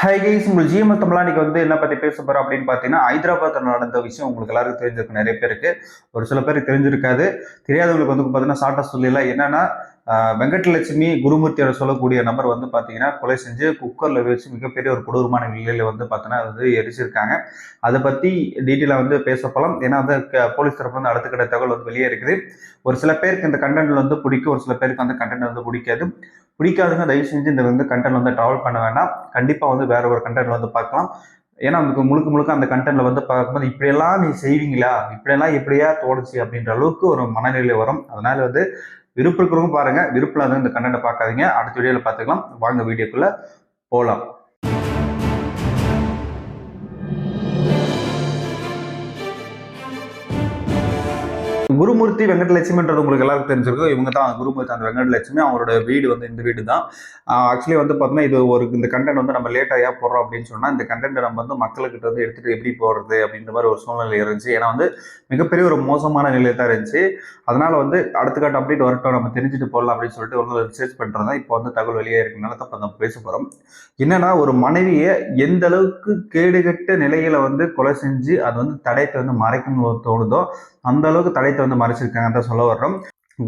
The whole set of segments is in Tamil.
ஹை கைஸ், உங்கள் ஜிஎம்எல் தமிழானிக்கு என்ன பற்றி பேச போகிறோம் அப்படின்னு பார்த்தீங்கன்னா, ஹைதராபாத்தில் நடந்த விஷயம் உங்களுக்கு எல்லாருக்கும் தெரிஞ்சிருக்கு. நிறைய பேருக்கு, ஒரு சில பேருக்கு தெரிஞ்சிருக்காது. தெரியாதவங்களுக்கு பார்த்தீங்கன்னா ஷார்ட்டாக சொல்லிடலாம். என்னன்னா, வெங்கட்லட்சுமி குருமூர்த்தியோட சொல்லக்கூடிய நபர் பார்த்தீங்கன்னா கொலை செஞ்சு குக்கரில் வச்சு மிகப்பெரிய ஒரு கொடூரமான நிலையில் பார்த்தீங்கன்னா எரிச்சிருக்காங்க. அதை பற்றி டீட்டெயிலாக பேச போகலாம். ஏன்னா போலீஸ் தரப்பு அடுத்த கட்ட தகவல் வெளியே இருக்குது. ஒரு சில பேருக்கு இந்த கண்டென்ட் பிடிக்கும், ஒரு சில பேருக்கு அந்த கண்டென்ட் பிடிக்காது. பிடிக்காதுங்க, தயவு செஞ்சு இந்த கண்டென்ட் ட்ராவல் பண்ண வேண்டாம். கண்டிப்பாக வேற ஒரு கண்டென்ட் பார்க்கலாம். ஏன்னா நமக்கு முழுக்க முழுக்க அந்த கண்டென்ட்ல பார்க்கும்போது இப்படியெல்லாம் நீ செய்வீங்களா, இப்படியெல்லாம் எப்படியா தோணுச்சு அப்படின்ற அளவுக்கு ஒரு மனநிலை வரும். அதனால விருப்பம் இருக்கிறவங்க பாருங்க, விருப்பம் இந்த கண்டென்ட் பார்க்காதீங்க. அடுத்த வீடியோல பார்த்துக்கலாம். வாங்க வீடியோக்குள்ள போகலாம். குருமூர்த்தி வெங்கட்லட்சுமின்றது உங்களுக்கு எல்லாருக்கும் தெரிஞ்சிருக்கும். இவங்க தான் குருமூர்த்தி அந்த வெங்கட்லட்சுமி. அவங்களோட வீடு இந்த வீடு தான். ஆக்சுவலி பார்த்தீங்கன்னா இது இந்த கண்டென்ட் நம்ம லேட்டாக ஏன் போடுறோம் அப்படின்னு சொன்னால், இந்த கண்டென்ட் நம்ம மக்கள்கிட்ட எடுத்துகிட்டு எப்படி போடுறது அப்படின்ற மாதிரி ஒரு சூழ்நிலை இருந்துச்சு. ஏன்னா மிகப்பெரிய ஒரு மோசமான நிலையை தான் இருந்துச்சு. அதனால அடுத்த கட்ட அப்டேட் வரட்டும், நம்ம தெரிஞ்சுட்டு போடலாம் அப்படின்னு சொல்லிட்டு ஒரு ரிசர்ச் பண்ணுறோம் தான். இப்போ தகவல் வெளியே இருக்குனால தான் நம்ம பேச போகிறோம். என்னன்னா, ஒரு மனைவியை எந்த அளவுக்கு கேடுகட்ட நிலையில கொலை செஞ்சு அது தடயத்தை மறைக்கணும்னு தோணுதோ அந்த அளவுக்கு தடயத்தை மறைச்சிருக்காங்க தான் சொல்ல வர்றோம்.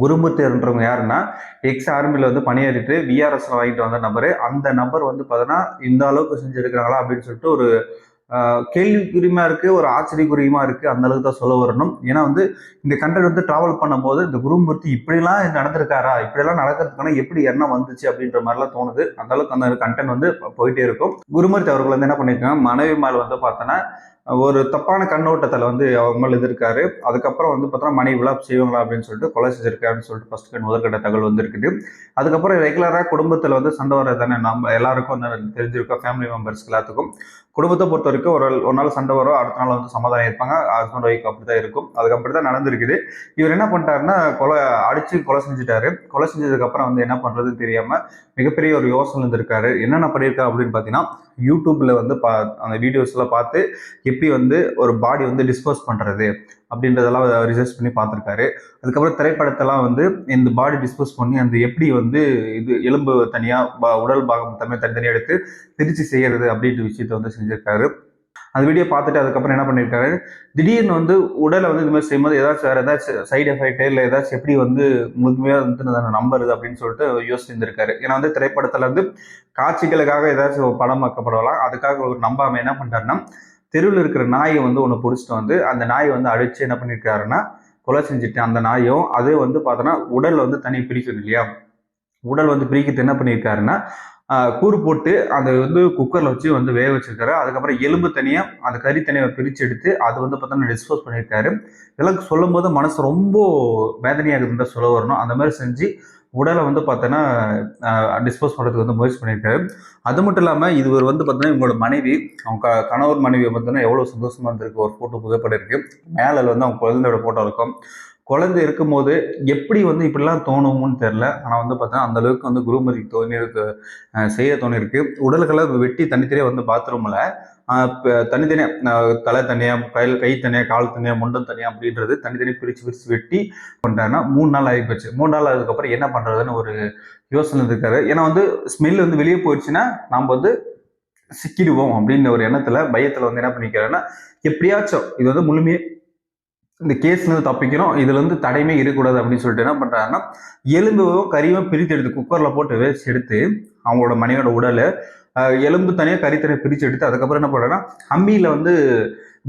குருமூர்த்தின்றவங்க யாருன்னா, எக்ஸ் ஆர்மியில் பணியாற்றிட்டு விஆர்எஸ்ல வாங்கிட்டு வந்த நபரு. அந்த நபர் பார்த்தீங்கன்னா இந்த அளவுக்கு செஞ்சிருக்கிறாங்களா அப்படின்னு சொல்லிட்டு ஒரு கேள்விக்குரியமா இருக்கு, ஒரு ஆச்சரியக்குரியமா இருக்கு. அந்த அளவுக்கு தான் சொல்ல வரணும். ஏன்னா இந்த கண்டென்ட் டிராவல் பண்ணும்போது இந்த குருமூர்த்தி இப்படிலாம் நடந்திருக்காரா, இப்படியெல்லாம் நடக்கிறதுக்கான எப்படி எண்ணம் வந்துச்சு அப்படின்ற மாதிரிலாம் தோணுது. அந்த அளவுக்கு அந்த கண்டென்ட் போயிட்டே இருக்கும். குருமூர்த்தி அவர்கள் என்ன பண்ணிருக்காங்க, மனைவி மேல் பார்த்தோன்னா ஒரு தப்பான கண்ணோட்டத்தில் அவங்க மேலே இது இருக்காரு. அதுக்கப்புறம் பார்த்தோன்னா மனைவி விழா செய்வாங்களா அப்படின்னு சொல்லிட்டு கொலை செஞ்சிருக்காரு அப்படின்னு சொல்லிட்டு ஃபர்ஸ்ட் முதற்கட்ட தகவல் இருக்குது. அதுக்கப்புறம் ரெகுலராக குடும்பத்தில் சண்டை வர தானே நம்ம எல்லாருக்கும் தெரிஞ்சிருக்கோம். ஃபேமிலி மெம்பர்ஸ்க்கு எல்லாத்துக்கும் குடும்பத்தை பொறுத்த வரைக்கும் ஒரு நாள் சண்டை வரும், அடுத்த நாள் சமாதானம் இருப்பாங்க. ஹஸ்பண்ட் ஒய்ஃப் அப்படிதான் இருக்கும். அதுக்கு அப்படிதான் நடந்திருக்குது. இவர் என்ன பண்ணிட்டாருன்னா, அடிச்சு கொலை செஞ்சுட்டாரு. கொலை செஞ்சதுக்கு அப்புறம் என்ன பண்றதுன்னு தெரியாம மிகப்பெரிய ஒரு யோசனை இருந்திருக்காரு. என்னென்ன பண்ணியிருக்காரு அப்படின்னு பார்த்தீங்கன்னா, யூடியூப்ல அந்த வீடியோஸ் எல்லாம் பார்த்து எப்படி ஒரு பாடி டிஸ்போஸ் பண்றது அப்படின்றதெல்லாம் ரிசர்ச் பண்ணி பார்த்துருக்காரு. அதுக்கப்புறம் திரைப்படத்தெல்லாம் இந்த பாடி டிஸ்போஸ் பண்ணி அந்த எப்படி இது எலும்பு தனியா உடல் பாகம் தனித்தனியாக எடுத்து பிரித்து செய்யறது அப்படின்ற விஷயத்த செஞ்சிருக்காரு. அந்த வீடியோ பார்த்துட்டு அதுக்கப்புறம் என்ன பண்ணியிருக்காரு, திடீர்னு உடலை இது மாதிரி செய்யும்போது ஏதாச்சும் வேற ஏதாச்சும் சைடு எஃபெக்ட் இல்லை ஏதாச்சும் எப்படி முழுமையாக நம்புறது அப்படின்னு சொல்லிட்டு யோசிச்சிருந்திருக்காரு. ஏன்னா திரைப்படத்துல காட்சிகளுக்காக ஏதாச்சும் படமாக்கப்படலாம். அதுக்காக ஒரு நம்பாம என்ன பண்றாருன்னா, தெருவில் இருக்கிற நாயை ஒன்று பிடிச்சிட்டு அந்த நாயை அடிச்சு என்ன பண்ணியிருக்காருன்னா கொலை செஞ்சுட்டு, அந்த நாயும் அது பார்த்தோன்னா உடல் தனி பிரிக்கணும் இல்லையா, உடல் பிரிக்கிறது என்ன பண்ணியிருக்காருன்னா கூறு போட்டு அதை குக்கர்ல வச்சு வேக வச்சிருக்காரு. அதுக்கப்புறம் எலும்பு தனியா அந்த கறி தனியாக பிரிச்சு எடுத்து அது பார்த்தோன்னா டிஸ்போஸ் பண்ணியிருக்காரு. இதெல்லாம் சொல்லும் போது மனசு ரொம்ப வேதனையாக இருந்தால் சொல்ல வரணும். அந்த மாதிரி செஞ்சு உடலை பார்த்தோன்னா டிஸ்போஸ் பண்ணுறதுக்கு முயற்சி பண்ணியிருக்காரு. அது மட்டும் இல்லாமல் இதுவர் பார்த்தோன்னா இவங்களோட மனைவி, அவங்க கணவர் மனைவி பார்த்தோன்னா எவ்வளோ சந்தோஷமா இருந்திருக்கு. ஒரு ஃபோட்டோ புகைப்படம் இருக்கு. மேலே அவங்க குழந்தையோட ஃபோட்டோ இருக்கும். குழந்தை இருக்கும்போது எப்படி இப்படிலாம் தோணும்னு தெரில. ஆனால் பார்த்தோன்னா அந்த அளவுக்கு குருமதிக்கு தோணிருக்கு, செய்ய தோணிருக்கு. உடல்களை வெட்டி தனித்தனியாக பாத்ரூமில் தனித்தனியாக தலை தனியாக, கை தனியாக, கால் தனியாக, முண்டம் தனியாக அப்படின்றது தனித்தனியாக பிரித்து வெட்டி கொண்டாருன்னா 3 நாள் ஆகி போச்சு. 3 நாள் அதுக்கப்புறம் என்ன பண்ணுறதுன்னு ஒரு யோசனை இருக்காரு. ஏன்னா ஸ்மெல் வெளியே போயிடுச்சுன்னா நம்ம சிக்கிடுவோம் அப்படின்னு ஒரு எண்ணத்தில் பயத்தில் என்ன பண்ணிக்கிறாருன்னா, எப்படியாச்சும் இது முழுமையே இந்த கேஸ்ல தப்பிக்கணும், இதுல தடையுமே இருக்கக்கூடாது அப்படின்னு சொல்லிட்டு என்ன பண்றாருன்னா, எலும்பும் கறியும் பிரித்து எடுத்து குக்கர்ல போட்டு வேஸ்ட் எடுத்து அவங்களோட மனைவியோட உடலை எலும்பு தனியாக கறி தனியாக பிரித்து எடுத்து அதுக்கப்புறம் என்ன பண்ணுறேன்னா, அம்மியில்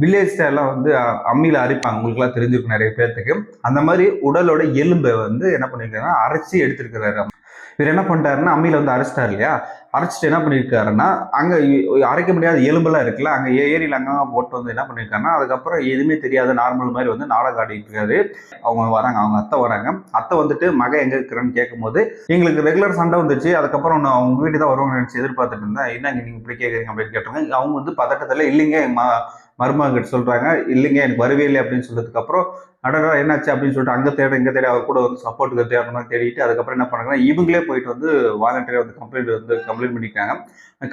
வில்லேஜ் ஸ்டைலாம் அம்மியில் அரைப்பாங்க. உங்களுக்குலாம் தெரிஞ்சிருக்கும் நிறைய பேர்த்துக்கு. அந்த மாதிரி உடலோட எலும்பை என்ன பண்ணியிருக்காங்கன்னா அரைச்சி எடுத்திருக்கிறாரு. இவர் என்ன பண்ணிட்டாருன்னா, அம்மியில் அரைச்சிட்டாரு இல்லையா, அரைச்சிட்டு என்ன பண்ணியிருக்காருன்னா, அங்கே அரைக்க முடியாத எலும்பெல்லாம் இருக்குல்ல, அங்கே ஏரியில் அங்கங்கே போட்டு என்ன பண்ணியிருக்காருன்னா, அதுக்கப்புறம் எதுவுமே தெரியாத நார்மல் மாதிரி நாடகம் ஆடிட்டு இருக்காரு. அவங்க வராங்க, அவங்க அத்தை வராங்க. அத்தை மகன் எங்கே இருக்கிறேன்னு கேட்கும்போது, எங்களுக்கு ரெகுலர் சண்டை வந்துச்சு, அதுக்கப்புறம் நான் அவங்க வீட்டு தான் வருவாங்க நினச்சி எதிர்பார்த்துட்டு இருந்தேன், என்னங்க நீங்கள் இப்படி கேட்குறீங்க அப்படின்னு கேட்டாங்க. அவங்க பதட்டத்தில் இல்லைங்க மருமகிட்ட சொல்றாங்க, இல்லைங்க எனக்கு வரவே இல்லை அப்படின்னு சொல்றதுக்கு அப்புறம் அடடா என்னாச்சு அப்படின்னு சொல்லிட்டு அங்கே தேட இங்கே தேடி அவர் கூட சப்போர்ட்டுக்கு தேடணும் தேடிட்டு அதுக்கப்புறம் என்ன பண்ணுறாங்கன்னா, இவங்களே போயிட்டு வாலண்டியராக கம்ப்ளைண்ட் பண்ணிக்கிறாங்க.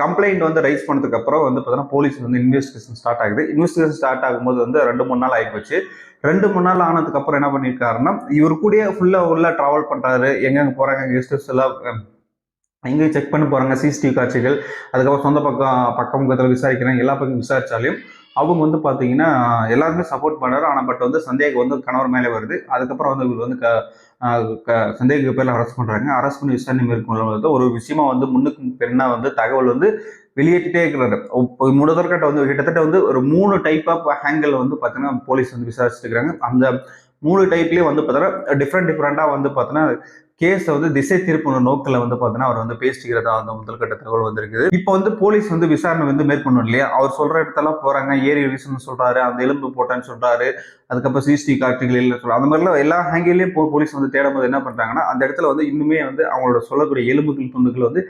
கம்ப்ளைண்ட் ரைஸ் பண்ணதுக்கு அப்புறம் பார்த்தோன்னா போலீஸ் இன்வெஸ்டிகேஷன் ஸ்டார்ட் ஆகுது. இன்வெஸ்டிகேஷன் ஸ்டார்ட் ஆகும்போது 2-3 நாள் ஆகிப்போச்சு. 2-3 நாள் ஆனதுக்கு அப்புறம் என்ன பண்ணியிருக்காருன்னா, இவர் கூட ஃபுல்லா உள்ள டிராவல் பண்றாரு, எங்கெங்க போறாங்க, கெஸ்ட் ஹவுஸ் எல்லாம் எங்கேயும் செக் பண்ண போகிறாங்க, சிசிடிவி காட்சிகள், அதுக்கப்புறம் சொந்த பக்கமுகத்தில் விசாரிக்கிறாங்க. எல்லா பக்கம் விசாரித்தாலையும் அவங்க வந்து பார்த்தீங்கன்னா எல்லாருமே சப்போர்ட் பண்ணுறாரு. ஆனால் பட் வந்து சந்தேகம் வந்து கணவர் மேலே வருது. அதுக்கப்புறம் வந்து இவர் வந்து சந்தேக பேரில் அரெஸ்ட் பண்ணுறாங்க. அரெஸ்ட் பண்ணி விசாரணை மேற்கொள்ளும்போது ஒரு விஷயமா வந்து முன்னுக்கு பெண்ணா வந்து தகவல் வந்து வெளியேற்றிட்டே இருக்கிறாரு. முதற்கட்ட வந்து கிட்டத்தட்ட வந்து ஒரு 3 டைப் ஆஃப் ஆங்கிள் வந்து பார்த்தீங்கன்னா போலீஸ் வந்து விசாரிச்சுட்டு இருக்கிறாங்க. அந்த 3 டைப்லேயும் வந்து பார்த்தீங்கன்னா டிஃப்ரெண்டாக வந்து பார்த்தீங்கன்னா கேஸை வந்து திசை திருப்பணும் நோக்கில் வந்து பார்த்தீங்கன்னா அவர் வந்து பேசிக்கிறதா அந்த முதல்கட்ட தகவல் வந்திருக்குது. இப்போ வந்து போலீஸ் வந்து விசாரணை வந்து மேற்கொள்ளணும் இல்லையா? அவர் சொல்ற இடத்தெல்லாம் போறாங்க, ஏரி ரீசன் சொல்றாரு, அந்த எலும்பு போட்டேன்னு சொல்றாரு, அதுக்கப்புறம் சிசிடிவி காட்சிகள் இல்லை சொல்றாரு. அந்த மாதிரிலாம் எல்லா ஆங்கிலையும் போலீஸ் வந்து தேடும்போது என்ன பண்றாங்கன்னா அந்த இடத்துல வந்து இன்னுமே வந்து அவங்களோட சொல்லக்கூடிய எலும்புகள் துண்டுகள் வந்து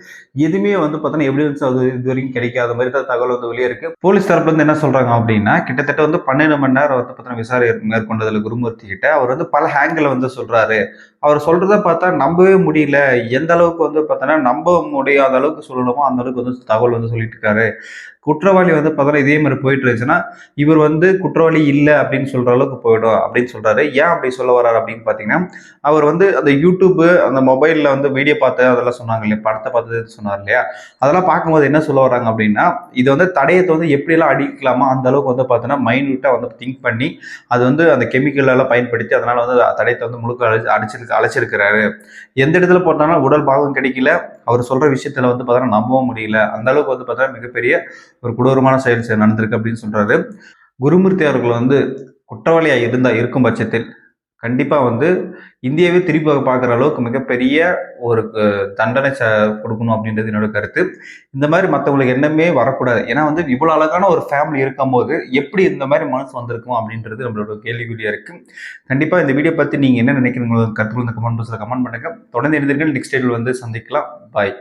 எதுவுமே வந்து பார்த்தீங்கன்னா எவிடன்ஸ் அது இது வரைக்கும் கிடைக்காத மாதிரி தான் தகவல் வந்து வெளியே இருக்கு. போலீஸ் தரப்புல இருந்து என்ன சொல்றாங்க அப்படின்னா கிட்டத்தட்ட வந்து 12 மணி நேரம் வந்து பார்த்தீங்கன்னா விசாரணை மேற்கொண்டதுல குருமூர்த்தி கிட்ட அவர் வந்து பல ஆங்கிள் வந்து சொல்றாரு. அவர் சொல்றத பார்த்தா நம்பவே முடியல. எந்த அளவுக்கு வந்து பார்த்தோன்னா, நம்ப முடியாத அளவுக்கு சொல்லணுமோ, அந்த அளவுக்கு வந்து தகவல் வந்து சொல்லிட்டு இருக்காரு. குற்றவாளி வந்து பார்த்தோன்னா, இதே மாரி போயிட்டு இருந்துச்சுன்னா, இவர் வந்து குற்றவாளி இல்ல அப்படின்னு சொல்ற அளவுக்கு போயிடும் அப்படின்னு சொல்றாரு. ஏன் அப்படி சொல்ல வர்றாரு அப்படின்னு பார்த்தீங்கன்னா, அவர் வந்து அந்த YouTube, அந்த மொபைல்ல வந்து வீடியோ பார்த்து அதெல்லாம் சொன்னாங்க இல்லையா? படத்த பார்த்து சொன்னார் இல்லையா? அதெல்லாம் பார்க்கும்போது என்ன சொல்ல வர்றாங்க அப்படின்னா, இது வந்து தடயத்த வந்து எப்படியெல்லாம் அழிக்கலாமோ, அந்த அளவுக்கு வந்து பார்த்தோன்னா, மைன்யூட்டா வந்து திங்க் பண்ணி, அது வந்து அந்த கெமிக்கல் எல்லாம் பயன்படுத்தி, அதனால வந்து தடயத்த வந்து முழுக்க அழிச்சிருக்கிறாரு. எந்த இடத்துல போட்டாலும் உடல் பாகம் கிடைக்கல. அவர் சொல்ற விஷயத்துல வந்து பார்த்தோன்னா நம்பவும் முடியல. அந்த அளவுக்கு வந்து பார்த்தா மிகப்பெரிய ஒரு கொடூரமான செயல் நடந்திருக்கு அப்படின்னு சொல்றாரு. குருமூர்த்தி அவர்கள் வந்து குற்றவாளியா இருக்கும் பட்சத்தில் கண்டிப்பா வந்து இந்தியாவே திருப்பி பார்க்குற அளவுக்கு மிகப்பெரிய ஒரு தண்டனை கொடுக்கணும் அப்படின்றது என்னோட கருத்து. இந்த மாதிரி மற்றவங்களுக்கு எண்ணமே வரக்கூடாது. ஏன்னா வந்து இவ்வளவு அழகான ஒரு ஃபேமிலி இருக்கும்போது எப்படி இந்த மாதிரி மனசு வந்திருக்கும் அப்படின்றது நம்மளோட கேள்விக்குறியா இருக்கு. கண்டிப்பா இந்த வீடியோ பத்தி நீங்க என்ன நினைக்கிறீங்க கருத்துக்கள் இந்த கமெண்ட் பாக்ஸ்ல கமெண்ட் பண்ணுங்க. தொடர்ந்து எழுந்திருங்கள். நெக்ஸ்ட் வீடியோல வந்து சந்திக்கலாம். பாய்.